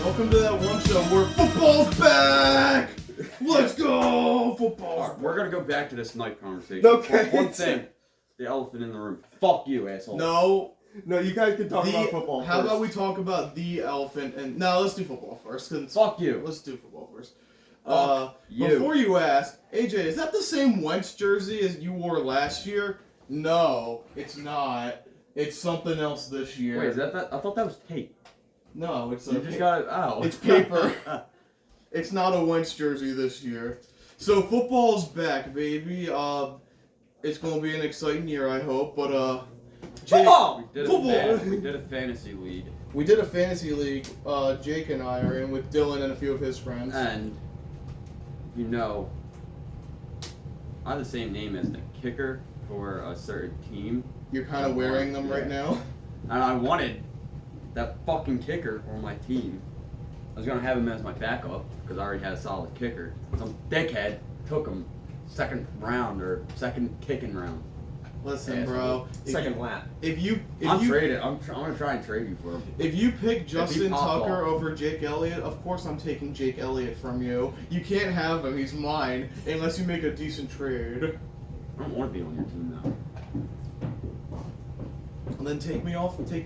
Welcome to That One Show where football's back! Let's go! Football! We're gonna go back to this knife conversation. Okay. One thing. The elephant in the room. Fuck you, asshole. No. No, you guys can talk about football How first. about we talk about the elephant and... No, let's do football first. Fuck you. Let's do football first. You. Before you ask, AJ, is that the same Wentz jersey as you wore last year? No, it's not. It's something else this year. Wait, is that? I thought that was tape. No, it's You just got it. Oh. It's paper. It's not a Wentz jersey this year. So football's back, baby. It's gonna be an exciting year, I hope. But Jake, We did a fantasy league. we did a fantasy league. Jake and I are in with Dylan and a few of his friends. And you know, I have the same name as the kicker for a certain team, You're kind of wearing them right now. and I wanted that fucking kicker on my team. I was gonna have him as my backup because I already had a solid kicker. Some dickhead took him second round or second kicking round. Listen, Asshole. bro. Second lap. If you I'm gonna try and trade you for him. If you pick Justin pop Tucker off. over Jake Elliott, of course I'm taking Jake Elliott from you. You can't have him; he's mine, unless you make a decent trade. I don't want to be on your team though. And then take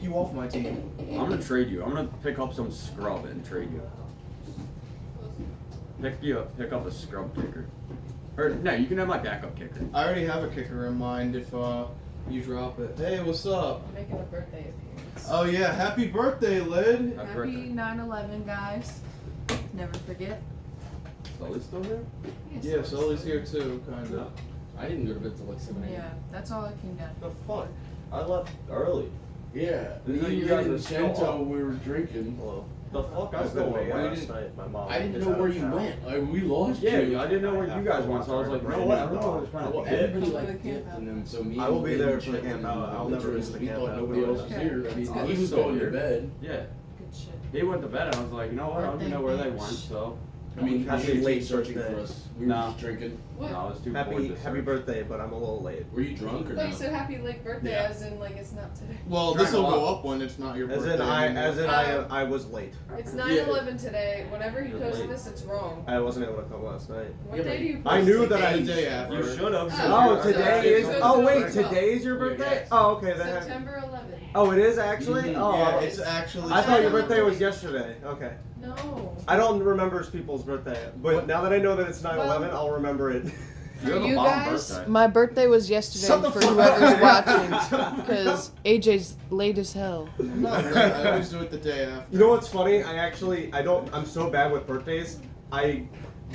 you off my team. I'm gonna trade you. I'm gonna pick up some scrub and trade you. Pick up a scrub kicker. Or no, you can have my backup kicker. I already have a kicker in mind if you drop it. Hey, what's up? I'm making a birthday appearance. Oh yeah, happy birthday, Lyd. Happy Happy birthday. 9/11, guys. Never forget. Sully's still here? Yeah, Sully's here too, kind of. I didn't go to bed till like 7 a.m. Yeah, that's all that came down. The fuck? I left early. Yeah, You you guys guys are were still until up. we were drinking. Hello. The fuck? I was going away last night. My mom. I didn't is know out where of you town. went. We lost Yeah, you. I didn't know where you guys went, so I was like, you know what? Everyone was trying to Well, pick. everybody Come to like the camp dipped, out. and then so me. I will be and there Lynn for the and camp out. I'll Lynn never miss we the camp thought out. nobody else was Okay. here. I That's mean, good. he was Still going here. to bed. Yeah. Good shit. He went to bed, and I was like, you know what? I don't even know where they went, so. I mean, Happy he was late searching birthday. for us. We were No. just drinking. What? No, I was too bored Happy to happy search. birthday, but I'm a little late. Were you drunk or But no? you said happy late birthday, Yeah. as in like it's not today. Well, Trying this will to go lock. up when it's not your As birthday. in anymore. I was late. It's 9/11 today. Whenever he You're posts late. this, it's wrong. I wasn't able to come last night. What Yeah, day but do you post? I knew it? that I- The day after. You should have. Oh, today is. Oh wait, September today's your birthday? Oh, okay. Then. September 11th. Oh, it is actually. Mhm. Oh, Yeah, it's actually. I thought your birthday was yesterday. Okay. No. I don't remember people's birthday, but now that I know that it's 9/11, I'll remember it. You have a you bomb guys, birthday. my birthday was yesterday Shut the for fuck whoever's up. watching, because AJ's late as hell. I'm not late. I always do it the day after. You know what's funny? I'm so bad with birthdays. I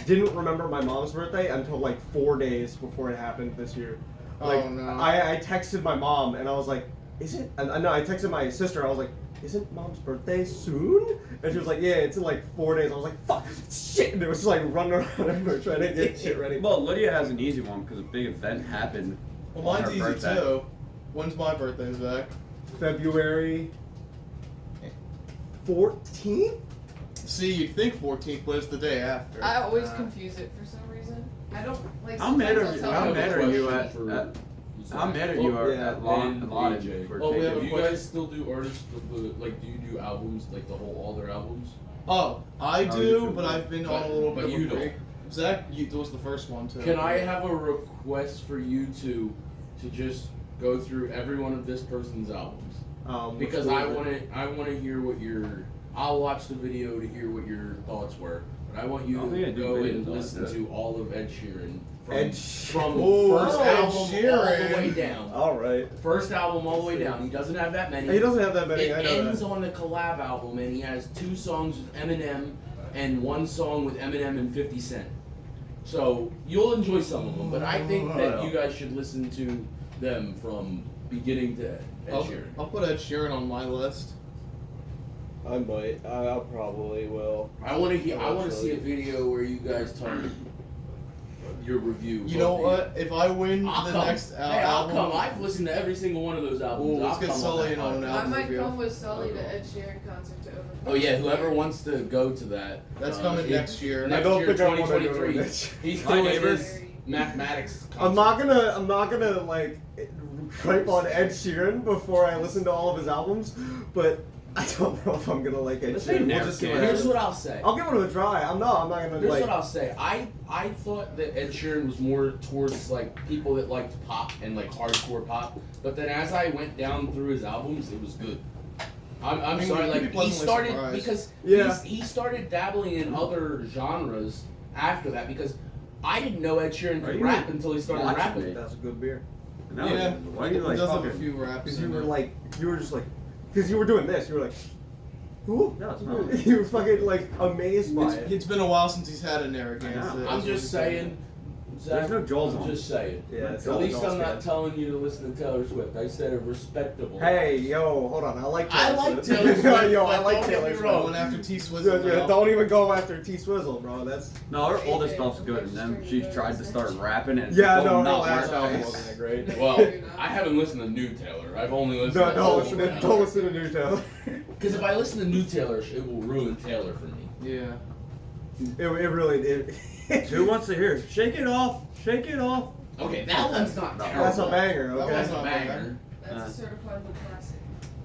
didn't remember my mom's birthday until like 4 days before it happened this year. Like, Oh, no. I texted my mom and I was like, is it? And no, I texted my sister. I was like, isn't mom's birthday soon? And she was like, yeah, it's in like 4 days. I was like, fuck, shit. And it was just like running around everywhere trying to get shit ready. Well, Lydia has an easy one because a big event happened. Well, on mine's her easy birthday. too. When's my birthday, Zach? February 14th? See, you'd think 14th, but it's the day after. I always confuse it for some reason. I don't like. How mad sometimes are I'll you? tell How you mad it's are you bullshit. at? How mad are you yeah, at Lon and and Lon AJ. for Oh, we have taking? a Do you guys still do artists? Like, do you do albums? Like all their albums? Oh, I Oh, do, you do. but I've been on a little But bit of you a don't. break. Zach, you was the first one too. Can I have a request for you to just go through every one of this person's albums? Because I want to hear what your. I'll watch the video to hear what your thoughts were, but I want you I don't think I to do go videos and like listen that. to all of Ed Sheeran From from Ooh, first Ed album all the Sheeran. way down. All right. First album all the way down. He doesn't have that many. He doesn't have that many. It I know ends that. on the collab album, and he has 2 songs with Eminem and 1 song with Eminem and 50 Cent. So you'll enjoy some of them, but I think that you guys should listen to them from beginning to Ed Sheeran. I'll put Ed Sheeran on my list. I might. I probably will. I want to hear. I want to see a video where you guys talk your review. You know both of what? If I win I'll the come. next Hey, I'll album, come. I've listened to every single one of those albums. Ooh, let's I'll get come Sully in that on an podcast. I album might review. come with Sully to Ed Sheeran concert to overcome. Oh yeah, whoever wants to go to that. That's coming next year. Next I don't year, think I wanna do 2023. it. He's My doing neighbors. his mathematics. I'm not gonna like hype on Ed Sheeran before I listen to all of his albums, but I don't know if I'm gonna like Ed Let's say Sheeran. We'll never just see can. what Here's happens. what I'll say. I'll give it a try. I'm not gonna Here's like. what I'll say. I thought that Ed Sheeran was more towards like people that liked pop and like hardcore pop, but then as I went down through his albums, it was good. I'm I mean, sorry, you'd like be he pleasantly started surprised. because Yeah. he started dabbling in other genres after that because I didn't know Ed Sheeran Are could you rap until he started watching rapping. me? That's a good beer. No, Yeah. why are you like He does have a fucking? few raps. Because you in were it. like, you were just like, because you were doing this. You were like, who? No, it's not. You were fucking like amazed by It's, it. it's been a while since he's had a Narragansett. I know. is I'm what just he's saying. There's no Joel's I'm on. just saying. Yeah, it's At all least Joel's I'm not good. telling you to listen to Taylor Swift. I said a respectable. Hey, yo, hold on. I like I Taylor like Swift. Taylor Swift, Yo, but I like don't get Taylor me Swift. wrong. Going after T Swizzle. Yeah, now. don't even go after T Swizzle, bro. That's No, her older stuff's good, and then she tried to start rapping and yeah. well, No, her not last work. album wasn't that great. Well, I haven't listened to new Taylor. I've only listened No, to don't old listen to Taylor. don't listen to new Taylor. Because if I listen to new Taylor, it will ruin Taylor for me. Yeah. It really did. Who wants to hear? Shake it off, shake it off. Okay, that one's not terrible. That's a banger. That Okay. That's was a not banger. That's a certified classic.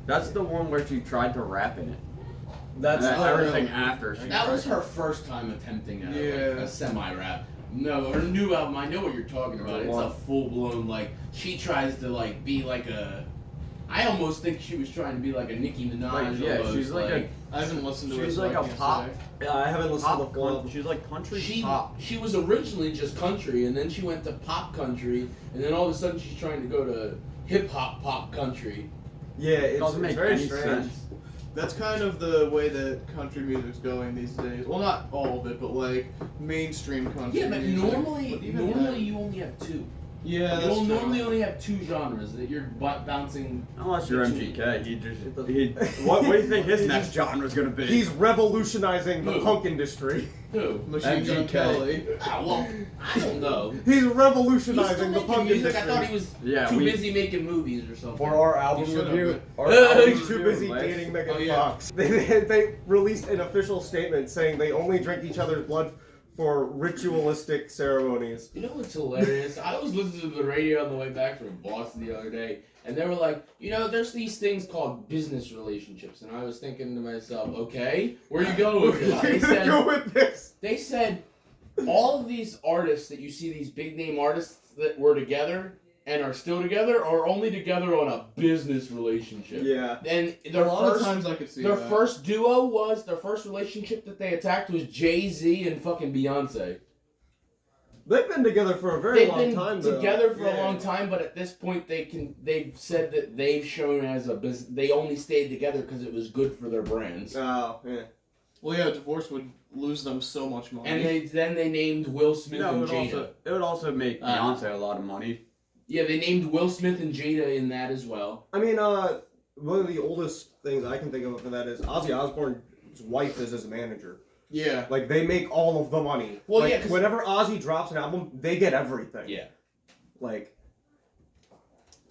That's the one where she tried to rap in it. That's And Oh, everything really? after. She That tried was to- her first time attempting at like, Yeah. a semi-rap. No, her new album, I know what you're talking about. It's a full-blown, like, she tries to, like, be like a... I almost think she was trying to be like a Nicki Minaj. Like, yeah, almost, she's like I haven't listened to it. She's so like I a can't pop. say. Yeah, I haven't listened to Pop the full album. she's like country She pop. she was originally just country, and then she went to pop country, and then all of a sudden she's trying to go to hip hop pop country. Yeah, it's, Doesn't make very any strange. sense. That's kind of the way that country music's going these days. Well, not all of it, but like mainstream country. Yeah, but music. normally But even normally that- you only have two. Yeah, that's You'll true. normally only have two genres that you're bouncing. Unless you're between. MGK, what do you think his next genre is gonna be? He's revolutionizing the Who? punk industry. Who? Machine Gun MGK. Kelly. Ah, well, I don't know. He's He's still revolutionizing the making punk music. industry. I thought he was Yeah, too we- busy making movies or something. For our album He should've review, been. our He's album's too review, busy Lex. dating Megan Oh, yeah. Fox. They released an official statement saying they only drink each other's blood for ritualistic ceremonies. You know what's hilarious? I was listening to the radio on the way back from Boston the other day, and they were like, you know, there's these things called business relationships, and I was thinking to myself, okay, where you going with this? We're gonna go with this. They said all of these artists that you see, these big name artists that were together and are still together, are only together on a business relationship. Yeah. And A their lot of first, times I could see their that. first duo was their first relationship that they attacked was Jay-Z and fucking Beyonce. They've been together for a very They've long been time, though. together for a Yeah. long time, but at this point they've said that they've shown as a business. They only stayed together because it was good for their brands. Oh, yeah. Well, yeah, divorce would lose them so much money. And then they named Will Smith No, and it Jada. would also make Ah. Beyonce a lot of money. Yeah, they named Will Smith and Jada in that as well. I mean, one of the oldest things I can think of for that is Ozzy Osbourne's wife is his manager. yeah. Like, they make all of the money. Well, like, yeah, 'cause- whenever Ozzy drops an album, they get everything. Yeah. Like,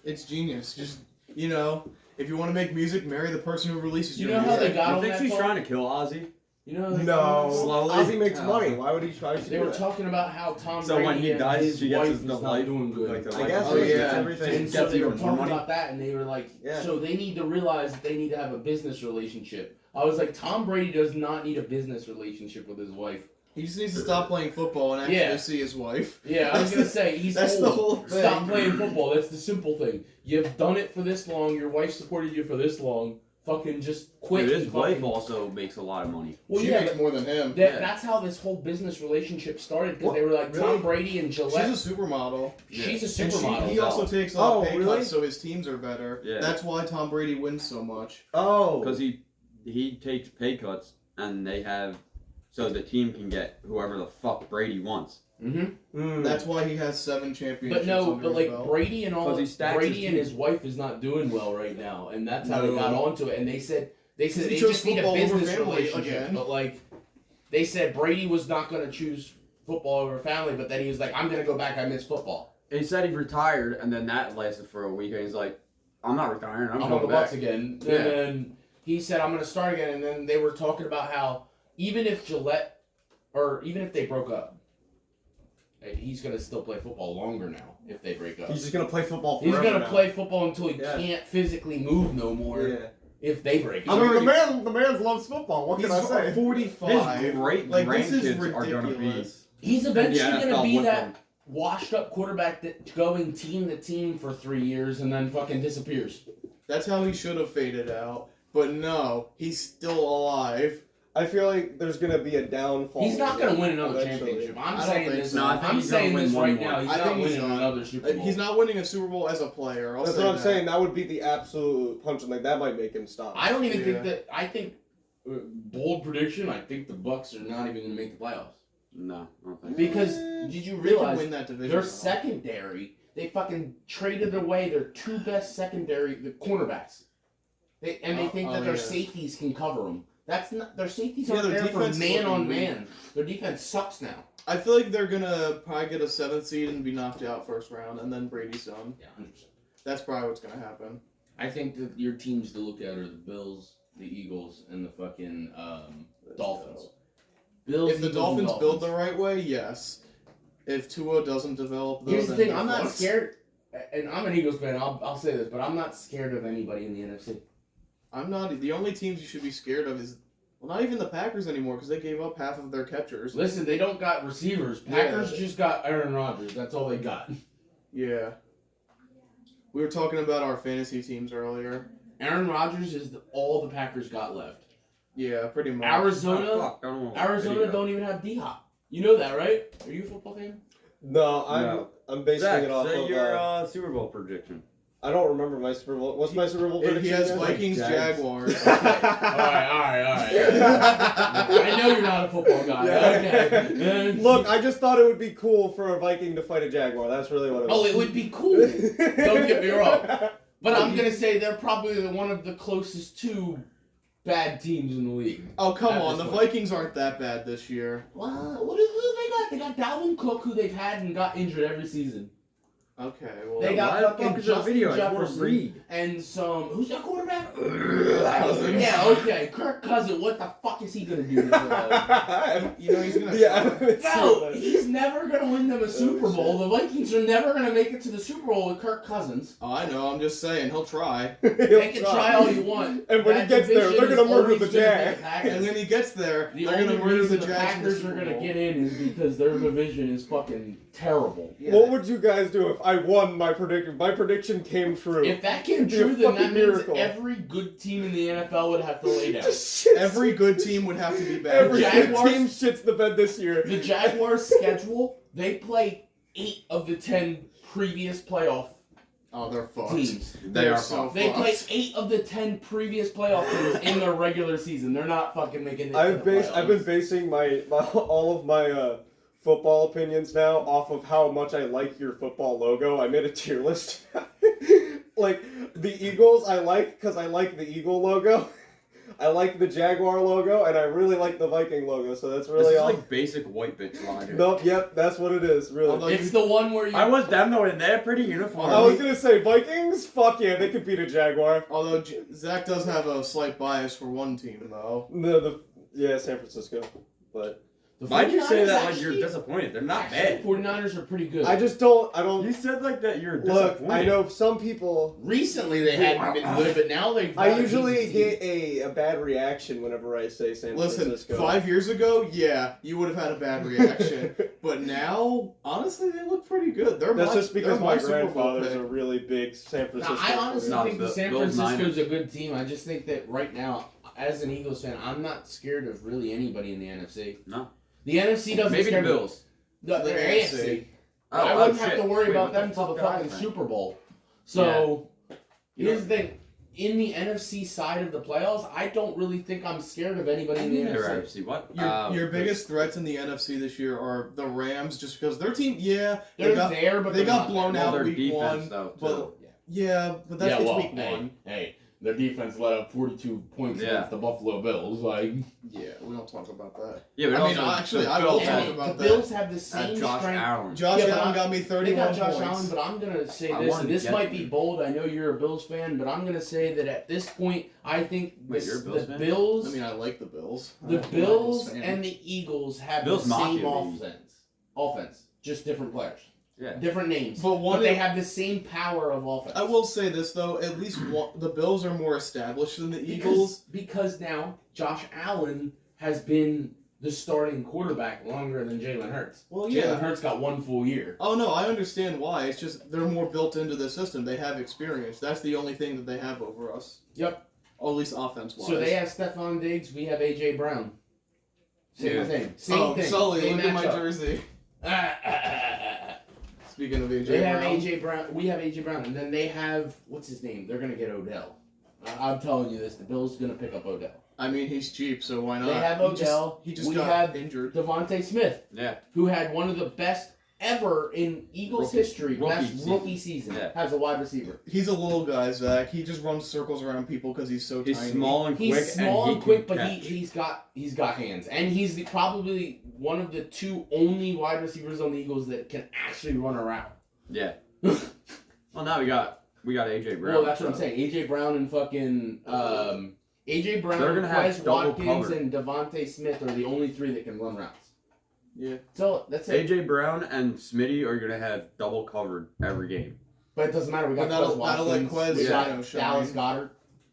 It's genius. Just, you know, if you want to make music, marry the person who releases You your know how music. they got You on think that she's phone? trying to kill Ozzy? You know how they no. got on that phone? Slowly. Ozzy makes Oh. money. Why would he try to They do were that? talking about how Tom So Brady when he and dies, his she gets wife his is the not life, doing good. like the I life guess Oh, so, yeah. yeah. Everything. And so Gets they were even more talking money. about that, and they were like, Yeah. so they need to realize that they need to have a business relationship. I was like, Tom Brady does not need a business relationship with his wife. He just needs to stop playing football and actually Yeah. see his wife. Yeah, I was gonna say he's That's old. the whole thing. Stop playing football. That's the simple thing. You've done it for this long. Your wife supported you for this long. Fucking just quit. Dude, his and wife fucking- also makes a lot of money. Well, She yeah, makes but more than him. that's how this whole business relationship started because they were like Really? Tom Brady and Gillette. She's a supermodel. She's a And supermodel. he also takes a lot Oh, of pay really? cuts, so his teams are better. Yeah. That's why Tom Brady wins so much. Oh. Because he takes pay cuts, and they have, so the team can get whoever the fuck Brady wants. Mm-hmm. Mm. That's why he has 7 championships. But no, under but his like belt. Brady and all, 'Cause he stacks Brady his and team. his wife is not doing well right now, and that's how they No. got onto it. And they said He they chose just need a football over business family relationship. again. But like, they said Brady was not going to choose football over family, but then he was like, I'm going to go back. I miss football. He said he retired, and then that lasted for a week, and he's like, I'm not retiring, I'm I'm on the going Bucks back. again. Yeah. And then he said, I'm going to start again. And then they were talking about how even if Gillette, or even if they broke up, he's going to still play football longer now if they break up. He's just gonna play football He's forever going to now. play football until he Yeah. can't physically move no more. Yeah. if they break it. I mean, the man loves football. What can I say? 45. His great Like, this is grandkids are gonna be. ridiculous. He's eventually in the going to NFL be with that him. washed up quarterback that going team to team for 3 years and then fucking disappears. That's how he should have faded out. But no, he's still alive. I feel like there's gonna be a downfall. He's not going to win another eventually. championship. I I'm don't saying think this. so. I think I'm he's gonna saying win this one right more. now. He's I not think he's winning done. another Super Bowl. He's not winning a Super Bowl as a player. I'll That's say what I'm that. saying. That would be the absolute punch, and like that might make him stop. I don't even Yeah. think that. I think bold prediction. I think the Bucks are not even going to make the playoffs No, I don't think. because did you They can realize win that division. their though. secondary? They fucking traded away their two best secondary, the cornerbacks. They think that their yeah. safeties can cover them. That's not their safeties Yeah, aren't their there for defense is man on looking man. Their defense sucks now. I feel like they're gonna probably get a 7th seed and be knocked out first round, and then Brady's son. Yeah, 100%. That's probably what's gonna happen. I think that your teams to look at are the Bills, the Eagles, and the fucking Dolphins. Bills. If the Eagles, and Dolphins build the right way, yes. If Tua doesn't develop, though, Here's the then thing: I'm they're not fucked. scared, and I'm an Eagles fan. I'll say this, but I'm not scared of anybody in the NFC. I'm not. The only teams you should be scared of is, well, not even the Packers anymore because they gave up half of their catchers. Listen, they don't got receivers. Packers just got Aaron Rodgers. That's all they got. Yeah. We were talking about our fantasy teams earlier. Aaron Rodgers is all the Packers got left. Yeah, pretty much. Arizona Arizona don't even have D-Hop. You know that, right? Are you a football fan? No, No. I'm basing Zach, it off say of. your Super Bowl prediction. I don't remember my Super Bowl. What's my Super Bowl He prediction? has again? Vikings, Jags. Jaguars. All right. I know you're not a football guy. Yeah. Okay. Look, I just thought it would be cool for a Viking to fight a Jaguar. That's really what it was. Oh, it would be cool. Don't get me wrong. But I'm gonna say they're probably one of the closest to bad teams in the league. Oh, come At on. this The point. Vikings aren't that bad this year. Well, who they got? They got Dalvin Cook, who they've had and got injured every season. Okay, well. They got Why the fucking fuck is there a Justin video? I just wanna Jefferson read. and some. Who's that quarterback? Cousins. Yeah, okay. Kirk Cousins. What the fuck is he gonna do? You know he's gonna Yeah. No, he's never gonna win them a Super Bowl. The Vikings are never gonna make it to the Super Bowl with Kirk Cousins. Oh, I know. I'm just saying. He'll try. They can try all you want. And when he That gets there, division they're gonna is murder always the gonna be Jag. the Packers. And when he gets there, The they're only gonna murder reason the the Jags in the Packers are Super gonna Bowl. get in is because their division is fucking terrible. Yeah. What would you guys do if I won my prediction? My prediction came true. If that came It'd be a true, then that fucking means miracle. every good team in the NFL would have to lay down. Just shits. Every good team would have to be bad. Every good Jaguars- team shits the bed this year. The Jaguars' schedule, they play 8 of the 10 previous playoff Oh, they're fucked. teams. They are so fucked. They play fucked. 8 of the 10 previous playoff teams in their regular season. They're not fucking making it. I've been basing my all of my football opinions now off of how much I like your football logo. I made a tier list. Like the Eagles, I like because I like the Eagle logo. I like the Jaguar logo, and I really like the Viking logo. So that's This really is all. like basic white bitch logic. Nope. Yep. That's what it is. Really. Although It's the one where you. I want them though, and they're pretty uniform. I was gonna say Vikings. Fuck yeah, they could beat a Jaguar. Although Zach does have a slight bias for one team, though. Yeah, San Francisco. But the Why'd you say 49ers that like actually- you're disappointed? They're not actually, bad. 49ers are pretty good. I don't. You said like that you're Look, disappointed. I know some people. Recently they hadn't been good, but now they've. got I a usually decent team. get a bad reaction whenever I say San Listen, Francisco. 5 years ago, yeah, you would have had a bad reaction. But now, honestly, they look pretty good. They're That's my, just because they're my Super Bowl grandfather's pick. a really big San Francisco. Now, I honestly No, think the the San Bills, Francisco's a good team. I just think that right now, as an Eagles fan, I'm not scared of really anybody in the NFC. No. The NFC doesn't Maybe the scare me. Bills. The The AFC. AFC. I Oh, wouldn't have shit. to worry Wait, about what the them till the fuck fucking did I Super Bowl. So, here's the thing. In the NFC side of the playoffs, I don't really think I'm scared of anybody in the They're NFC. AFC. What? Your biggest threats in the NFC this year are the Rams, just because their team, yeah, They're there, but they they're got not blown there. out their week defense, one, though, but too. yeah, but that's it's week hey, one. hey, their defense let up 42 points Yeah. against the Buffalo Bills. Like, Yeah, we don't talk about that. Yeah, but I mean, also actually, the I will Bills talk had- about the that. Bills have the same Josh strength. Allen. Josh Yeah, but Allen got me They 31 got Josh points. Allen, but I'm gonna say I this, wanted and to this get might them. be bold. I know you're a Bills fan, but I'm gonna say that at this point, I think Wait, you're a Bills the fan? Bills, I mean, I like the Bills. the I'm a Bills fan. and the Eagles have Bills the same Mafia, baby. offense, just different players. Yeah. Different names. But they have the same power of offense. I will say this though, at least the Bills are more established than the Eagles. Because now Josh Allen has been the starting quarterback longer than Jalen Hurts. Well, yeah. Jalen Hurts got 1 full year. Oh no, I understand why. It's just they're more built into the system. They have experience. That's the only thing that they have over us. Yep. Or at least offense-wise. So they have Stephon Diggs. We have AJ Brown. Same thing. Same thing. Sully, They look at my match up. jersey. Speaking of AJ They have Brown. AJ Brown. We have AJ Brown, and then they have what's his name? They're gonna get Odell. I'm telling you this. The Bills gonna pick up Odell. I mean, he's cheap, so why not? They have Odell. He just We got have injured. Devontae Smith, Yeah. who had one of the best ever in Eagles history, best season. rookie season, Yeah. as a wide receiver. He's a little guy, Zach. He just runs circles around people because he's so He's tiny. small and quick. He's small and and quick, but catch. he's got hands, and he's probably one of the 2 only wide receivers on the Eagles that can actually run around. Yeah. Well, now we got AJ Brown. Well, that's what I'm saying. AJ Brown and fucking AJ Brown, They're gonna have Quez double Watkins, cover. and Devontae Smith are the only 3 that can run routes. Yeah. So that's it. AJ Brown and Smitty are gonna have double covered every game. But it doesn't matter. We got But Quez that'll let Watkins. Quez, We got shine. Dallas Goddard.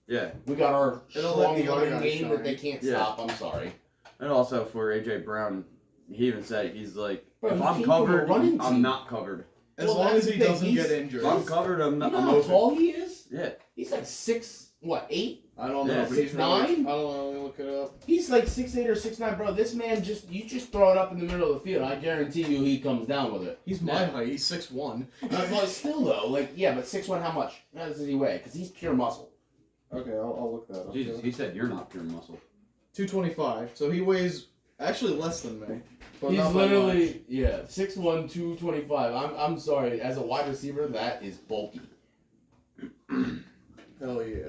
Yeah. We got our It'll let strong the other running guys game shine. that they can't Yeah. stop. I'm sorry. And also for AJ Brown, he even said he's like, Bro, if he I'm came from a covered, running I'm team. not covered. As Well, long that's as he the thing. doesn't He's- get injured. If I'm covered, I'm You not. know I'm how open. tall he is? Yeah. He's like 8? I don't know, Yeah. but he's 6'9"? really, I don't know. Let me look it up. He's like 6'8" or 6'9", bro. This man you just throw it up in the middle of the field. I guarantee you he comes down with it. He's my height. He's 6'1". But still though, like yeah, but 6'1", how much? How does he weigh? Because he's pure muscle. Okay, I'll look that up. Jesus, he said you're not pure muscle. 225. So he weighs actually less than me. But He's not by much. literally 6'1", 225. I'm sorry, as a wide receiver, that is bulky. Hell yeah.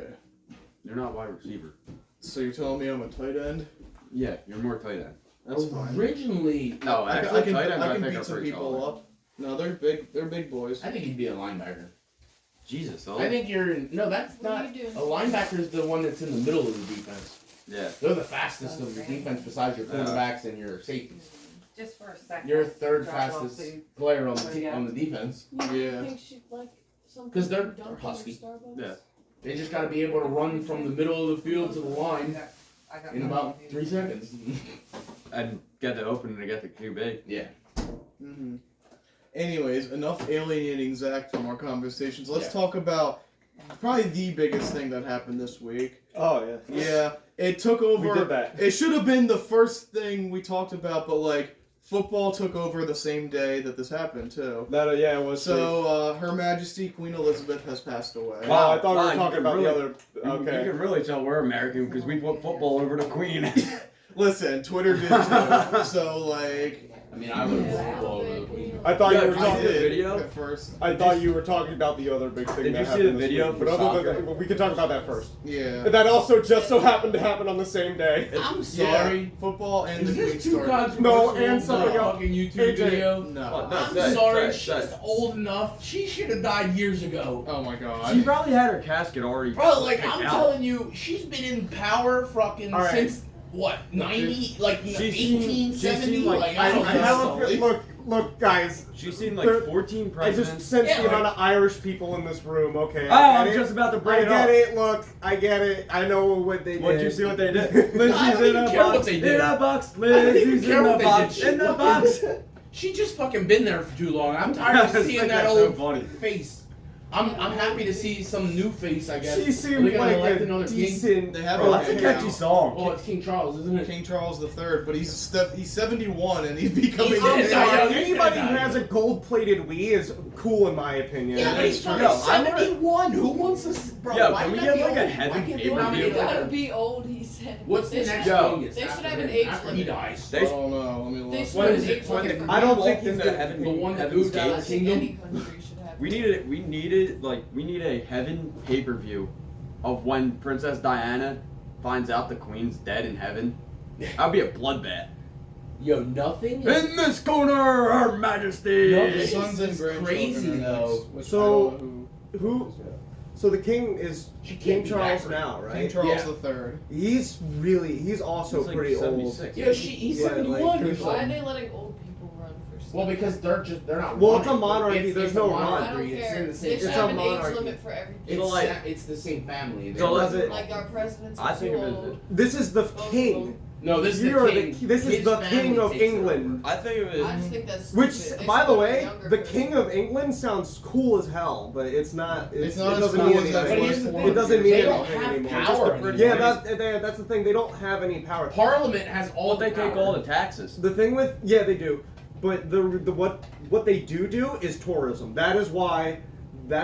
You're not wide receiver. So you're telling me I'm a tight end? Yeah, you're more tight end. That's fine. Originally, No, I actually, can, tight ends I can think beat are some pretty people solid. up. No, they're big. They're big boys. I think he'd be a linebacker. Jesus, though. I think that's What are not you doing? a linebacker is the one that's in the middle of the defense. Yeah. They're the fastest of the defense besides your quarterbacks and your safeties. Just for a second. You're third Drop off fastest food. player on the What team do you on the defense. You Yeah. think she'd like something 'Cause they're Dunkin' or husky. Starbucks? Yeah. They just got to be able to run from the middle of the field to the line I got in one about of 3 these. seconds. And get the opening to get the QB. Yeah. Mm-hmm. Anyways, enough alienating Zach from our conversations. Let's Yeah. talk about probably the biggest thing that happened this week. Oh yeah. Yeah, it took over. We did that. It should have been the first thing we talked about, but like football took over the same day that this happened too. That yeah, it was. So Her Majesty Queen Elizabeth has passed away. Wow, I thought we Wow, were you talking can about really- the other. You Okay. can really tell we're American because we put football over the Queen. Listen, Twitter did too. So like, I mean, I would have football over the Queen. I thought Yeah, you were did you see talking. the video? at first. I thought you were talking about the other big thing. Did that you see happened the this video week. for But other than soccer? that, we can talk about that first. Yeah. And that also just so happened to happen on the same day. I'm Yeah, sorry. football and Is the Queen this too started. controversial? No, and for something a else. fucking YouTube AJ. video. No. No, I'm say it, sorry. say it, She's say it. old enough. She should have died years ago. Oh my She god. probably had her casket already. Bro, like picked I'm out. telling you, she's been in power fucking All right. since what 90, like She 1870. seemed like- Like I I don't have know. a look, guys. She's seen There- like 14 I just presidents. sense Yeah, the amount like- of Irish people in this room. Okay. Oh, I I'm get just it. about to I bring it get up. it. Look, I get it. I know what they did. What'd you see what they did? I don't Lizzie's in even a care what box. they did. In a box. don't even Lizzie's care in what a they box. did. In the box. She just fucking been there for too long. I'm tired of I seeing think that that's so old funny. face. I'm happy to see some new face. I guess. She Are seemed they gonna like elect a another king? decent. They have Bro, a that's a king catchy now. song. Oh, it's King Charles, isn't it? King Charles III, but he's 71 and he's becoming. He's I'm dead. sorry, Yeah, yeah, anybody yeah. who has a gold-plated Wii is cool in my opinion. Yeah, but he's true. fucking Yo, I wanna- 71. Who wants to? Bro, Yo, why can we can't get they like a all- heaven why can't they pay-per-view? nominate You gotta like- be old, he said. What's the They next should- Yo. youngest? They should after have an him, age after he limit. dies. I don't know. Let me They look. should What have is an it? age When the limit. I don't Queen think walked into he's heaven, the one that heaven's goes down gate. I think Kingdom? any country should have. We need a heaven pay-per-view of when Princess Diana finds out the Queen's dead in heaven. That'd be a bloodbath. Yo, nothing. In this corner, Her Majesty. No, His this sons and is grandchildren crazy, are next, though. which So, I don't know Who? So the king is She can't King be Charles that now, King right? Charles Yeah. III. He's also He's like pretty old. 76. Yo, he's Yeah, 71 like, or there's Why are something. they letting old people run for Well, because they're not. Well, it's a running. monarchy, there's no I run. don't It's care. in the same. They should It's have a an age monarchy. limit for everything. It's, So, like- it's the same family. So, does it- Like our presidents I are think too of it- old. This is the Both of king. them. No, this is You are the king. this is His the family king of takes it England. I think of it. I just think that's Which, stupid. They by should the have a way, younger the person. king of England sounds cool as hell, but it's not. It's not it as doesn't cool mean as that anything. But here's the was thing, It doesn't mean they don't anything have anymore. power Just the anymore. Yeah, that's the thing. They don't have any power. Parliament has all Well, the they take power. all the taxes. The thing with they do, but the what they do is tourism. That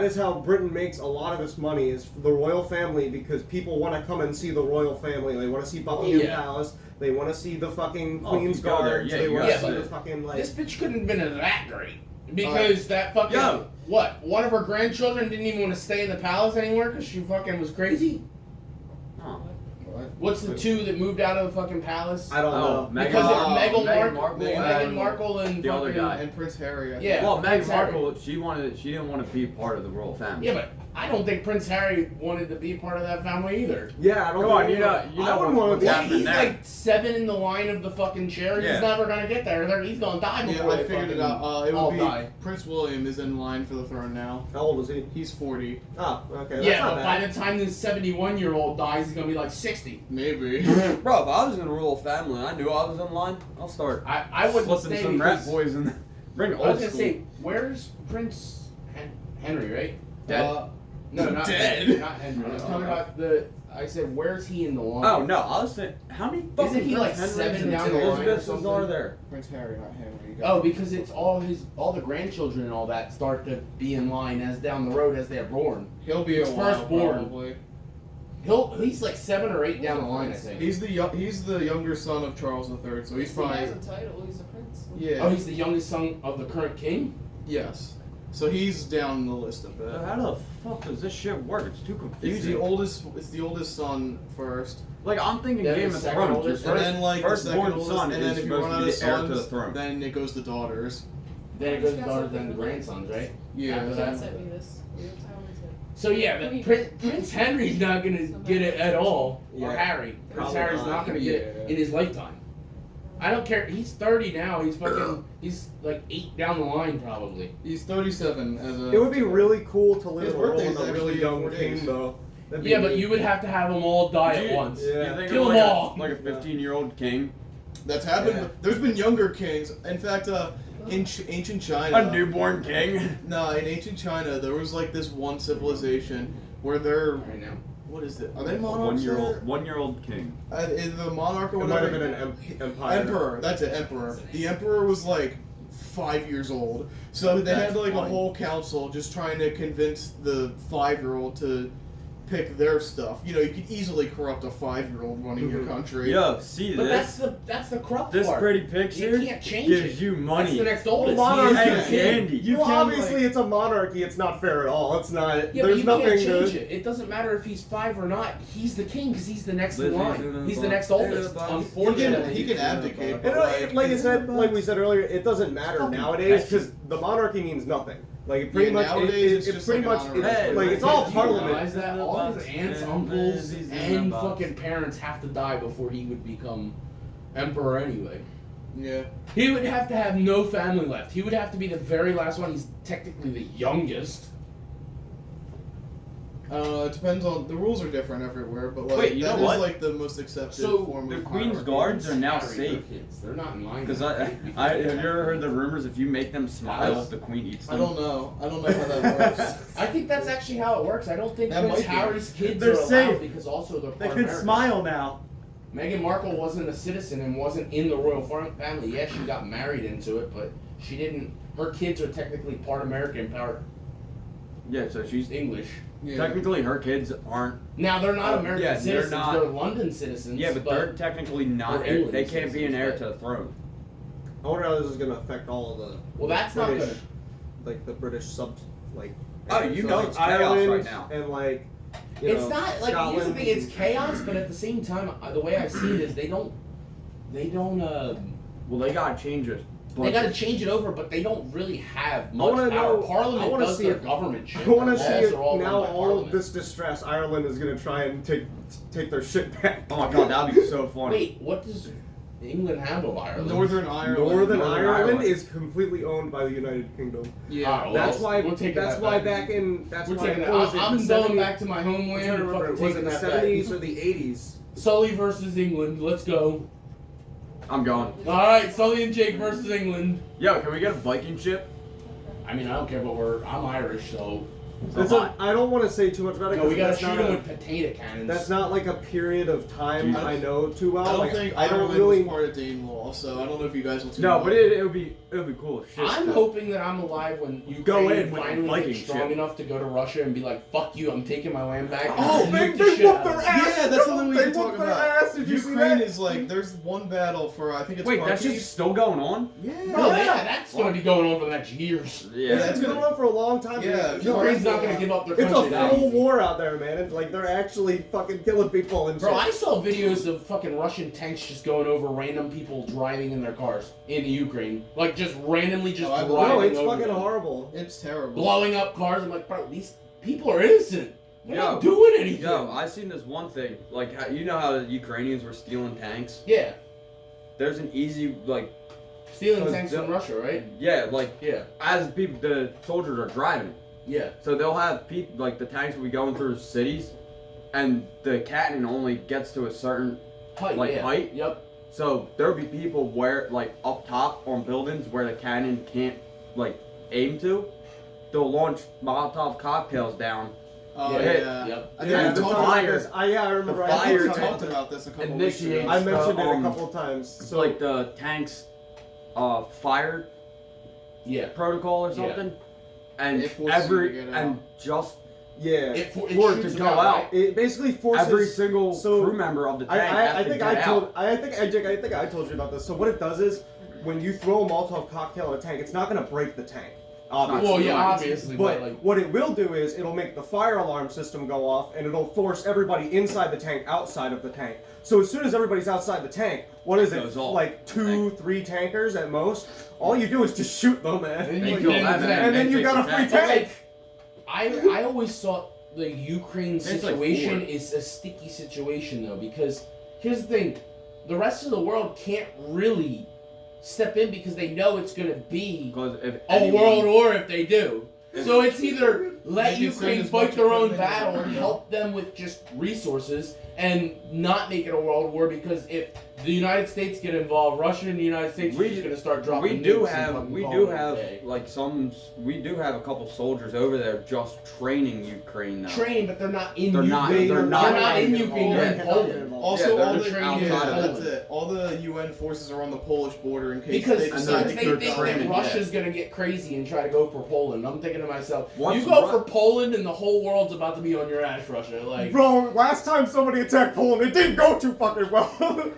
is how Britain makes a lot of its money is the royal family because people want to come and see the royal family. They want to see Buckingham Yeah. Palace. They want to see the fucking Oh, Queen's if you go there, Guards. yeah, they you want gotta to see see the it. fucking like. This bitch couldn't have been that great because that fucking Yo. what? One of her grandchildren didn't even want to stay in the palace anymore because she fucking was crazy. Huh. What's the two that moved out of the fucking palace? I don't know. Meghan Because Markle, Meghan Meghan Markle, Markle, Meghan and Markle, and the other fucking- guy. And Prince Harry. I think. Yeah. Well, Meghan Prince Harry. Markle, she didn't want to be part of the royal family. Yeah, but I don't think Prince Harry wanted to be part of that family either. Yeah, I don't. Come on, think- you know I wouldn't what's want to. Well, happening he's there. like 7 in the line of the fucking chair. Yeah. He's never gonna get there. He's gonna die Yeah, before I they figured it fucking out. It all would be die. Prince William is in line for the throne now. How old is he? He's 40, Oh, okay. That's Yeah, not but bad. by the time this 71-year-old dies, he's gonna be like 60. maybe. Bro, if I was in a royal family and I knew I was in line, I'll start I wouldn't slipping stay some rat because boys in. Bring I old was gonna school. say, where's Prince Henry, right? Dead. No, not Dead. Henry. Not Henry. I was talking about I said, where's he in the line? Oh no, I was saying, how many fucking Isn't he like Prince 7 Henrys down and the line or Elizabeths something? are there? Prince Harry, not Henry. Oh, because it's all the grandchildren and all that start to be in line as down the road as they're born. He'll be a He's while, firstborn. probably. He's like 7 or 8 down the line, I think. He's the younger son of Charles III, so he's He probably has a title. He's a prince. yeah. Oh, he's the youngest son of the current king? Yes. So he's down the list a bit. So how the fuck does this shit work? It's too It's the confusing. oldest. It's the oldest son first, Like I'm thinking Then Game the of second Thrones. oldest, Your and then like the second firstborn oldest, son and then is if you supposed run to out be of the heir to sons, the throne. then it goes to daughters. Then it goes to daughters, then the grandsons, right? Yeah. After Dad that. sent me this. Real time with him. So yeah, but Prince Henry's not gonna get it at all. Or Yeah. Harry. Prince Probably Harry's not. not gonna get it Yeah. in his lifetime. I don't care. He's 30 now. He's like 8 down the line probably. He's 37 as a. It would be really cool to live His in a world birthday's with a really actually in young 4 days. king, though. That'd be Yeah, but neat. you would have to have them all die at You- once. Yeah. You think Kill of them like all. like a 15-year-old king, That's happened. Yeah. There's been younger kings. In fact, in ancient China. a newborn king. No, in ancient China, there was like this one civilization where they're. Right now. What is it? Are they monarchs? One-year-old king. Is the monarch or It might whatever? have been an empire. Emperor. That's it. Emperor. The emperor was like 5 years old, so they had That's like a funny. whole council just trying to convince the 5-year-old to pick their stuff. You know, you could easily corrupt a 5-year-old running your Mhm. country. Yo, see But this? that's the corrupt This part. pretty picture You can't change gives it. you That's money. the next oldest. Well, He is monarchy the and king. candy. You well, can, obviously, like- it's a monarchy. It's not fair at all. It's not. Yeah, but there's you nothing can't change to. it. It doesn't matter if he's 5 or not. He's the king because he's the next in Lives line. in He's the the next box. oldest. Yeah, Unfortunately, He can abdicate, but Like I said, like we said earlier, it doesn't matter fucking nowadays petty. because the monarchy means nothing. Like it pretty Yeah, much, nowadays it's it's just pretty like much, an it's, honor. like it's all Do you parliament. realize that all his aunts, uncles, He's in and the box. fucking parents have to die before he would become emperor anyway. Yeah. He would have to have no family left. He would have to be the very last one. He's technically the youngest. It depends on the rules are different everywhere, but like Wait, you that know is what? like the most accepted So, form the of Queen's monarchy. guards are now Harry, their safe. kids. They're not in line. Because have you ever heard the rumors? If you make them smile, Yes. the queen eats I them. don't know. I don't know how that works. I think that's actually how it works. I don't think That Prince might be. Harry's kids They're are allowed safe. because also they're They part could American. smile now. Meghan Markle wasn't a citizen and wasn't in the royal family. Yes, she got married into it, but she didn't. Her kids are technically part American, part Yeah, so she's English. Yeah. technically her kids aren't. Now they're not Oh, American yeah, they're citizens. not- They're London citizens. Yeah, but they're technically not. Or Heir, England they can't be an heir citizens, to the throne. I wonder how this is gonna affect all of the well, that's not British, gonna. like the British subs, like. Oh, you so, know like, it's chaos Ireland right now. And like. You It's know, not like here's the Scotland. thing. It's chaos, but at the same time, the way I see it is they don't. Well, they gotta change it. They got to change it over, but they don't really have much wanna power. know- I Parliament wanna does see their if- government shit. I want to Their see laws if are all now run by all Parliament. of this distress, Ireland is gonna try and take their shit back. Oh my god, that'd be so funny. Wait, what does? England have of Ireland? Northern Ireland. Northern Ireland Ireland. is completely owned by the United Kingdom. Yeah. Alright, well, That's why. we're taking That's that why back. back in. That's We're why. taking that. what was it, I'm the going 70s? back to my I'm trying homeland to and remember. fucking Was it taking the that back. 70s or the 80s? Sully versus England. Let's go. I'm going. All right, Sully and Jake versus England. Yo, can we get a Viking ship? I mean, I don't care, but I'm Irish, so. I don't want to say too much about it. No, we gotta that's shoot not them a- with potato cannons. That's not like a period of time Jesus. I know too well. I don't like, think I don't Ireland really. was part of Danelaw, so I don't know if you guys will tune No, in. but it would be cool. Shit, I'm though. hoping that I'm alive when Ukraine Go in with a finally Viking gets strong ship. enough to go to Russia and be like, "Fuck you, I'm taking my land back." and Oh, nuke the they shit whooped out of their them. ass. Yeah, that's something we They can talk whooped their about. ass. Did you see Ukraine that? is like, there's one battle for, I think it's Wait, that's Kharkiv. just still going on? Yeah. Bro, yeah, that's gonna be going on for the next years. Yeah. It's been going on for a long time. Yeah, Ukraine's not gonna give up their It's country. a that full easy. war out there, man. It's like they're actually fucking killing people and Bro, shit. I saw videos of fucking Russian tanks just going over random people driving in their cars in the Ukraine, like just randomly just Oh, I driving believe No, it's over fucking them. horrible. It's terrible. blowing up cars. I'm like, bro, these people are innocent. They're Yo. not doing anything. Yo, I seen this one thing. Like, you know how the Ukrainians were stealing tanks? Yeah, There's an easy, like, stealing Oh, tanks the- from Russia, right? yeah, like, Yeah, as the soldiers are driving it. yeah. So they'll have people, like, the tanks will be going through cities, and the cannon only gets to a certain, Height, Like yeah. height? Yep. so there'll be people where, like, up top on buildings where the cannon can't, like, aim to. They'll launch Molotov cocktails down. Oh, Yeah. yeah. Yep. I think Yeah, we the talked fire. about this. I remember. The I I fire think we talked talked about this a couple weeks initiates ago. I mentioned it a um, couple of times. So, So like, the tanks, fire Yeah. protocol or Yeah. something. And It forces you to get out. and just yeah, It for it shoots to them go out, right? it basically forces every single so- crew member of the tank I has to think get I out. told I think I told you about this. So what it does is when you throw a Molotov cocktail in a tank, it's not gonna break the tank. Obviously. Well, yeah, Right. obviously, But but like, what it will do is it'll make the fire alarm system go off, and it'll force everybody inside the tank outside of the tank. So as soon as everybody's outside the tank, what is it? Goes off. Like 2-3 tankers at most. All you do is just shoot them, man. And They you kill get that in the man, tank. And then they you take got a the free tank. tank. I always thought the Ukraine It's like situation 4. is a sticky situation though, because here's the thing, the rest of the world can't really step in because they know it's gonna be Because if a anyone- world war if they do. So it's either let They can send Ukraine as fight much their own equipment as battle they and want. help them with just resources and not make it a world war, because if the United States get involved, Russia and the United States are just gonna start dropping we do nukes and have fucking we calling do it a have day. like we do have a couple soldiers over there just training Ukraine now. Train, but they're not in They're Ukraine. not- They they're are not in involved. Ukraine, they're in Yeah. Poland. Also, Yeah, all they're the just training outside of that's it. it. All the UN forces are on the Polish border in case Because they And decide they to they're think that training, Russia's gonna get crazy and try to go for Poland. I'm thinking to myself, Once you go Ru- for Poland and the whole world's about to be on your ass, Russia. Like, Bro, last time somebody attacked Poland, it didn't go too fucking well.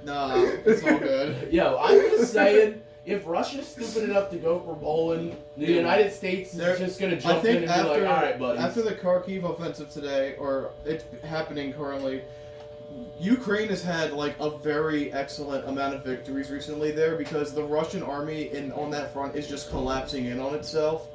Nah, it's all good. yo, I'm just saying, if Russia's stupid enough to go for Poland, the United States They're- is just gonna I jump in think and be like, after, all right, buddy. after the Kharkiv offensive today, or it's happening currently, Ukraine has had like a very excellent amount of victories recently there because the Russian army on that front is just collapsing in on itself,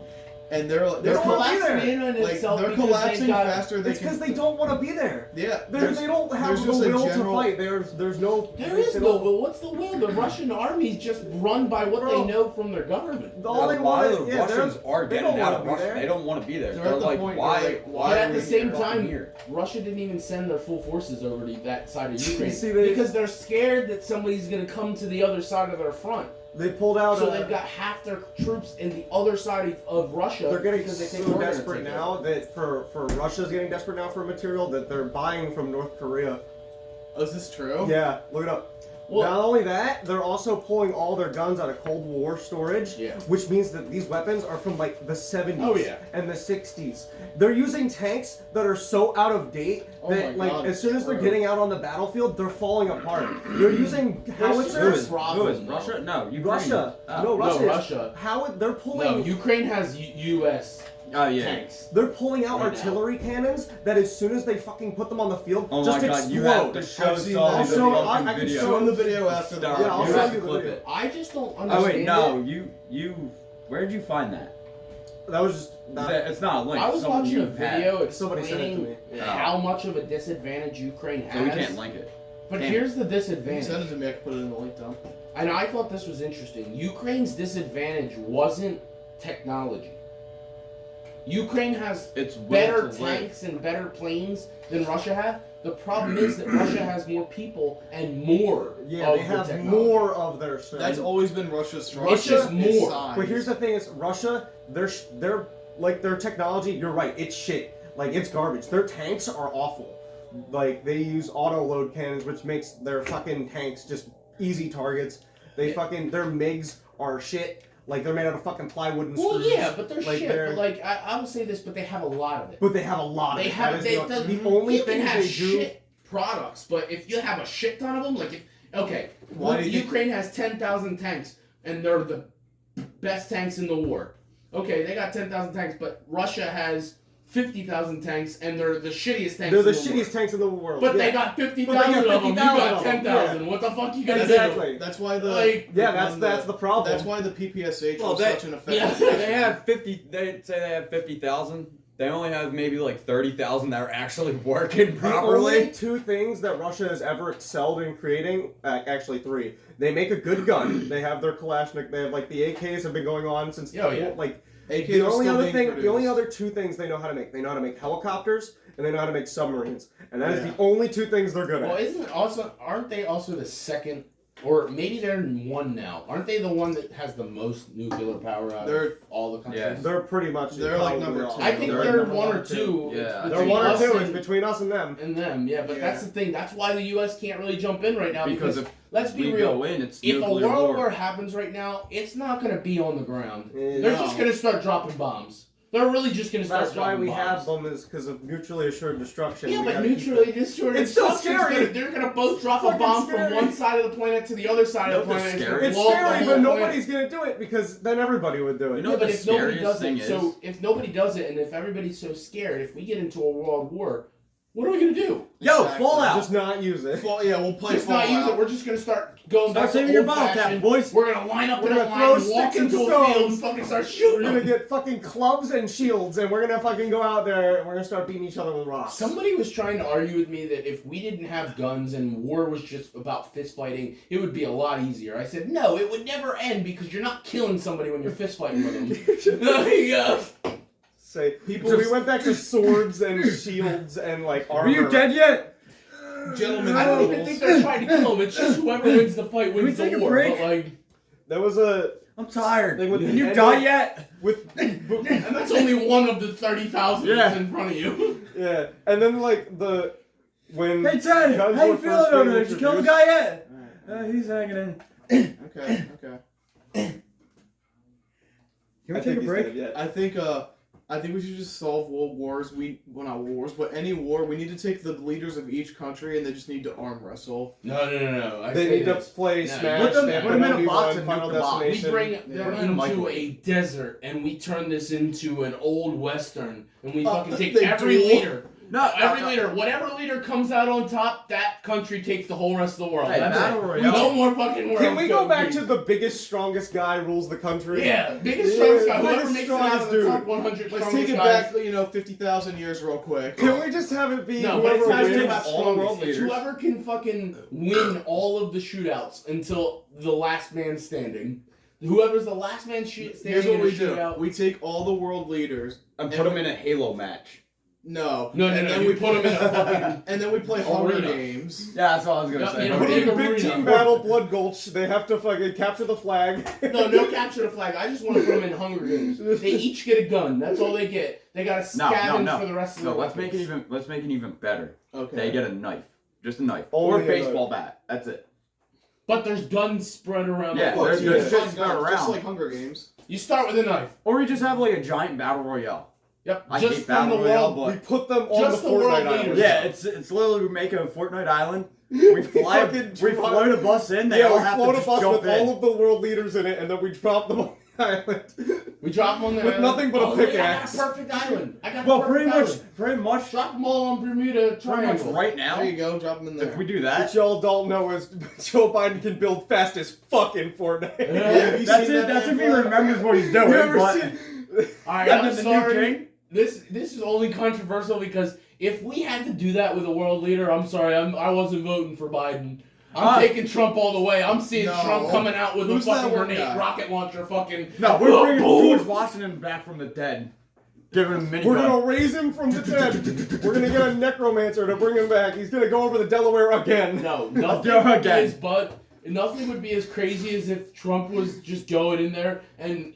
and they're They're don't wanna be collapsing there. in on like itself they're because collapsing they've got faster. They It's because can. they don't want to be there. Yeah, They there's- don't have there's the just a will general- to fight. There's no. There is they no don't- will. What's the will? The Russian army's just run by what Bro. they know from their government. All they a lot want of is the yeah, Russians are they getting don't out wanna of be Russia. there. They don't want to be there. They're They're at the like, point why? where, like, why But are at the we same fucking time, here? Russia didn't even send their full forces over to that side of Ukraine see, they- because they're scared that somebody's going to come to the other side of their front. They pulled out. So they've got half their troops in the other side of Russia. They're getting because they think so we're gonna desperate take it. now that for Russia's getting desperate now for material that they're buying from North Korea. Oh, is this true? Yeah, look it up. Well, Not only that, they're also pulling all their guns out of Cold War storage, Yeah. which means that these weapons are from like the 70s Oh, yeah. and the 60s. They're using tanks that are so out of date Oh that my like God, as soon as they're true. getting out on the battlefield, they're falling apart. They're using Who howitzers. is problem, though. Russia? No, Ukraine. Russia. Oh. No, Russia. No, is- Russia. They're pulling. No, Ukraine has U.S. Oh yeah. tanks. They're pulling out Right now. artillery cannons that as soon as they fucking put them on the field, Oh just my god, explode. you have to show I've seen Sully that. the I'll show- fucking I can video. show Show him the video after the Yeah, I'll You show have you to the clip video. it. I just don't Oh understand wait, no, it. you. Where did you find that? That was just not. It's not a link. I was something watching a you had. video Somebody sent it to explaining me. Yeah. how much of a disadvantage Ukraine So we has. can't link it. But Damn. here's the If you disadvantage. send it to me, I can put it in the link down. And I thought this was interesting. Ukraine's disadvantage wasn't technology. Ukraine has It's will better to live. tanks and better planes than Russia have. The problem is that Russia has more people and more Yeah, of they have the technology. more of their stuff. That's always been Russia's strength. Russia's is more. size. But here's the thing: is Russia, they're like their technology. You're right, it's shit. Like it's garbage. Their tanks are awful. Like they use auto load cannons, which makes their fucking tanks just easy targets. They fucking their MiGs are shit. Like they're made out of fucking plywood and Well, screws. yeah, but they're Like, shit. But like, I will say this, but they have a lot of it. But they have a lot. They of it. have. That They, is the, the only you thing can have they do. shit products, but if you have a shit ton of them, like if okay, Why do you think- Ukraine has 10,000 tanks and they're the best tanks in the war. Okay, they got 10,000 tanks, but Russia has 50,000 tanks and they're the shittiest tanks. They're the in the shittiest world. tanks in the world. But yeah. they got But 50,000 they got of them. You 50,000 got of them, 10,000. What the fuck you gonna Exactly. That's why the Like, Yeah, the- that's the problem. That's why the PPSH Well, was they- such an effective. Yeah. They have 50. They say they have 50,000. They only have maybe like 30,000 that are actually working The only properly. two things that Russia has ever excelled in creating, actually three. They make a good gun. They have their Kalashnik. They have like the AKs have been going on since Oh, yeah. like AKs the are only still other being thing. produced. The only other two things they know how to make. They know how to make helicopters and they know how to make submarines. And that is Yeah. the only two things they're good well, at. isn't it also? Aren't they also the second, or maybe they're in one now? Aren't they the one that has the most nuclear power out They're- of all the countries? Yeah. They're pretty much. They're like probably number all- two. I think They're they're number one or two. Yeah. It's They're They're between one or us two. and- It's between us and them. and them, yeah, but Yeah. that's the thing. That's why the U.S. can't really jump in right now Because because, if let's be we real. go in, it's If a nuclear world war. war happens right now, it's not going to be on the ground. Yeah. They're just going to start dropping bombs. They're really just going to start That's why dropping we bombs. have them is because of mutually assured destruction. Yeah, We but gotta keep neutrally, it- this sort of It's still destruction's scary. They're going to both drop a Fucking bomb scary. from one side of the planet to the other side of the You know planet. what's It's gonna scary? It's blow up the scary, whole but planet. nobody's gonna do it because then everybody would do it. You know Yeah, what but the if nobody scariest does thing it, is? so if nobody does it, and if everybody's so scared, if we get into a world war, what are we gonna do? Yo, Exactly. Fallout. Just not use it. Yeah, we'll play Just not Fallout. use it. We're just gonna start going Start back to saving your old bottle cap, fashioned. boys. We're gonna line up We're in a gonna line, throw and walk sticks and into a field, and stones. fucking start We're shooting gonna them. get fucking clubs and shields, and we're gonna fucking go out there and we're gonna start beating each other with rocks. Somebody was trying to argue with me that if we didn't have guns and war was just about fist fighting, it would be a lot easier. I said, no, it would never end because you're not killing somebody when you're fist fighting with them. Yeah. Say people. We went back to swords and shields and like armor. Are you dead yet? Gentlemen, I don't even think they're trying to kill him. It's just whoever wins the fight we wins the take a war. break? But like, There was a I'm tired. Like with Can the you end die of- yet? with and that's only one of the 30,000 Yeah. that's in front of you. yeah, and then like the when Hey Ted, guns how you were feeling first over being there? Did you kill the introduced- guy yet? He's hanging in. Okay. Can we I take think a he's break? dead, yeah. I think we should just solve world wars. Well, not world wars, but any war. We need to take the leaders of each country and they just need to arm wrestle. No. I They say need to this. play No, Smash. put them- they put have them in a box one and Final nuke the box. We Destination. bring Yeah. them In the into microwave. a desert and we turn this into an old western and we fucking take they every duel? leader. No, Every leader, whatever leader comes out on top, that country takes the whole rest of the world. Hey, That's Battle it. Royale. No more fucking world. Can we go back countries. to the biggest, strongest guy rules the country? Yeah, biggest Yeah, strongest guy. Whoever biggest, makes it out of strongest the dude. top 100 Let's strongest take it guys. back, 50,000 years real quick. Can we just have it be No, but whoever it's not wins even about all the world strongest. It's leaders. whoever can fucking win all of the shootouts until the last man standing. Whoever's the last man standing Here's what in a we do. shootout. We take all the world leaders. And put him in a Halo match. No. No, and then you we put them in a fucking. And then we play Hunger Arena. Games. Yeah, that's all I was gonna Yeah, say. you know, Put big in big arena. team battle, Blood Gulch. They have to fucking capture the flag. No capture the flag. I just want to put them in Hunger Games. They each get a gun. That's all they get. They got to No, scavenge for the rest of No, their let's make it weapons. even better. Okay. They get a knife. Just a knife. Only Or a a baseball bat. That's it. But there's guns spread around. Yeah, the there's court. good Just shit like spread Just around. like Hunger Games. You start with a knife. Or we just have like a giant battle royale. Yep. I just hate from the battle royale, world. We put them on Just the the world Fortnite island. leaders. Yeah, it's literally we make a Fortnite island. We fly, fucking we drive- float a bus in. They Yeah, all we have float to a just bus jump with in. all of the world leaders in it, and then we drop them on the island. We drop them on the With island. nothing but a Oh, look, pickaxe. I got a perfect island. I got Well, the perfect pretty much, island. Drop them all on Bermuda pretty much Triangle. right now. There you go. Drop them in there. If we do What that, y'all don't know is Joe Biden can build fast as fucking Fortnite. Yeah. Have you that's seen it. that That's man if he fly? remembers what he's doing. You ever But seen? All right, and I'm then the new sorry. king. This is only controversial because if we had to do that with a world leader, I'm sorry, I wasn't voting for Biden. I'm taking Trump all the way. I'm seeing No. Trump coming out with a Who's that fucking one grenade, guy? rocket launcher, fucking. No, we're bringing boom. George Washington back from the dead. Giving him a minigun. We're gonna raise him from the dead. We're gonna get a necromancer to bring him back. He's gonna go over the Delaware again. No, Go nothing would be again. as nothing would be as crazy as if Trump was just going in there and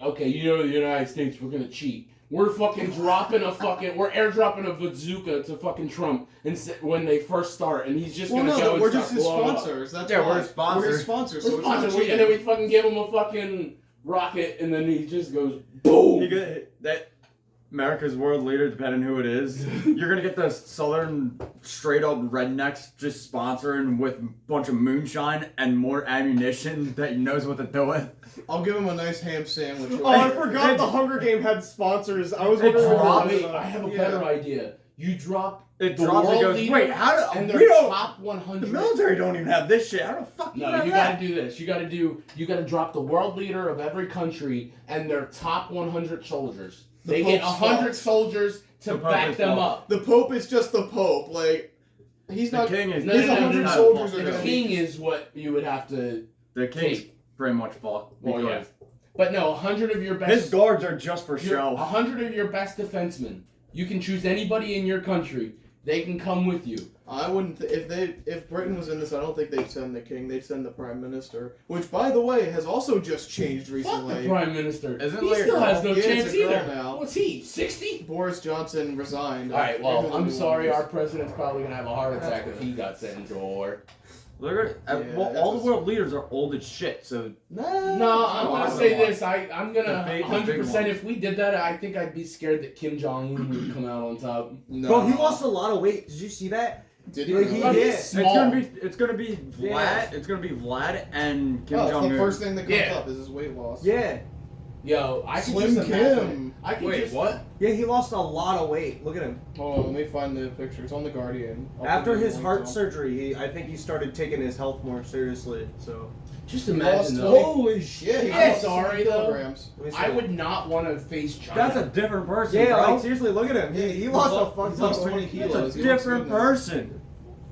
okay, you know the United States, we're gonna cheat. We're fucking we're airdropping a bazooka to fucking Trump and when they first start, and he's just Well, gonna no, go and we're start just his blowing up. sponsors. That's Yeah, why. we're his sponsors. We're his sponsors. We're So it's not sponsored, cheating. and then we fucking give him a fucking rocket, and then he just goes boom. That America's world leader, depending who it is, you're gonna get the southern straight up rednecks just sponsoring with a bunch of moonshine and more ammunition that he knows what to do with. I'll give him a nice ham sandwich. Oh, I forgot the Hunger Game had sponsors. I was wondering. Wait, I have a better idea. You drop It the drops and world goes, leader wait, how do and we their don't? top The 100. military don't even have this shit. How the fuck No, have you that? gotta do this. You gotta drop the world leader of every country and their top 100 soldiers. The They get Pope's 100 fault. soldiers to The Pope back is them fault. up. The Pope is just the Pope. Like, he's The not. king is. No, His no, no, 100 no, no. soldiers are The gonna king be. is what you would have to The king's take. pretty much fucked. Well, yeah. because But no, 100 of your best. His guards are just for show. 100 of your best defensemen. You can choose anybody in your country. They can come with you. I wouldn't. If Britain was in this, I don't think they'd send the king. They'd send the prime minister, which, by the way, has also just changed Fuck recently. the prime minister. Isn't he like a still has girl? no Yeah, it's chance a girl either. now. What's he? 60? Boris Johnson resigned. All right. I forget who Well, the I'm new sorry. one Our is. president's probably gonna have a heart attack if he got sent into a war. Look at Yeah, well, that's all the a- world leaders are old as shit. So No, I'm gonna say this. I'm The gonna big 100%. one. If we did that, I think I'd be scared that Kim Jong Un would come out on top. No. Bro, he lost a lot of weight. Did you see that? Did he? Like, really? he But did. he's it's small. gonna be Vlad. Yeah. It's gonna be Vlad and Kim Oh, it's Jong Un. the first thing that comes Yeah. up is his weight loss. Yeah. Yo, I can Slim just imagine. Kim. I can Wait, just. what? Yeah, he lost a lot of weight. Look at him. Hold on, let me find the picture. It's on the Guardian. I'll After put it his in the heart link. surgery, I think he started taking his health more seriously. So Just He imagine lost though. holy shit. He I'm lost sorry, 60 though. kilograms. let me see. I would not want to face China. That's a different person, Yeah, bro. like seriously, look at him. He lost a fuck He lost ton of 20 weight. kilos. That's a He looks different good now. person.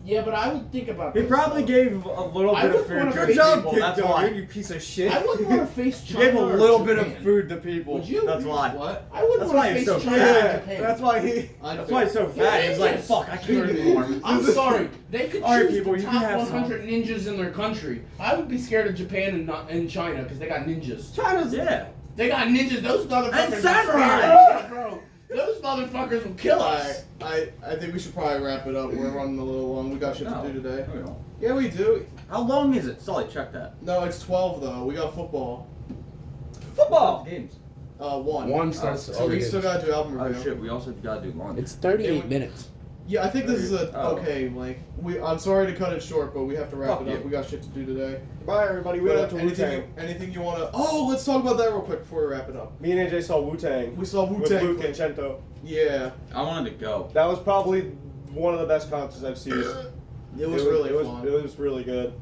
Yeah, but I would think about He this, probably though. gave a little I bit of wouldn't food wanna to face Good job, people. Kid That's Dog, why. you piece of shit. I wouldn't want to face He China. gave a or little bit Japan. of food to people. Would you? That's why. What? I wouldn't That's want why to he's face so China or Yeah, Japan. that's why he. That's why he's so fat. He's like, fuck, I can't Sure. anymore. I'm sorry. They could All right, choose people, the you can top have some. 100 ninjas in their country. I would be scared of Japan and China because they got ninjas. China's. Yeah. They got ninjas. Those motherfuckers. And are samurai! scary. Bro, those motherfuckers will kill us. Alright, I think we should probably wrap it up. We're running a little long. We got shit No. to do today. No, we don't. Yeah, we do. How long is it? Sully, check that. No, it's 12 though. We got football. Football. Games. 1. One starts. So we still gotta do album Oh review. shit, we also gotta do lunch. It's 38 Yeah, we- minutes. Yeah, I think this is a Oh. okay. Like I'm sorry to cut it short, but we have to wrap Fuck it up. you. We got shit to do today. Bye, everybody. We But, went to Wu anything, Tang. anything you wanna? Oh, let's talk about that real quick before we wrap it up. Me and AJ saw Wu Tang. We saw Wu With Tang. Luke and Chento. Yeah, I wanted to go. That was probably one of the best concerts I've seen. it was really it fun. It was really good.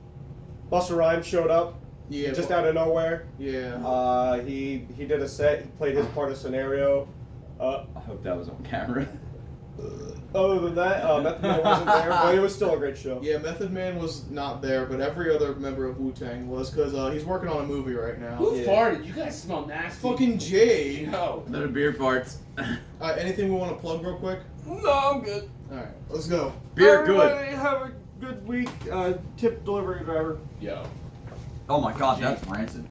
Busta Rhymes showed up Yeah, just but- out of nowhere. Yeah. He did a set. He played his part of Scenario. I hope that was on camera. Other than that, Method Man wasn't there, but it was still a great show. Yeah, Method Man was not there, but every other member of Wu Tang was, because he's working on a movie right now. Who Yeah. farted? You guys smell nasty. Fucking Jay. No. Little beer farts. Anything we want to plug real quick? No, I'm good. Alright, let's go. Beer Everybody good. have a good week. Tip delivery driver. Yo. Oh my god, that's rancid.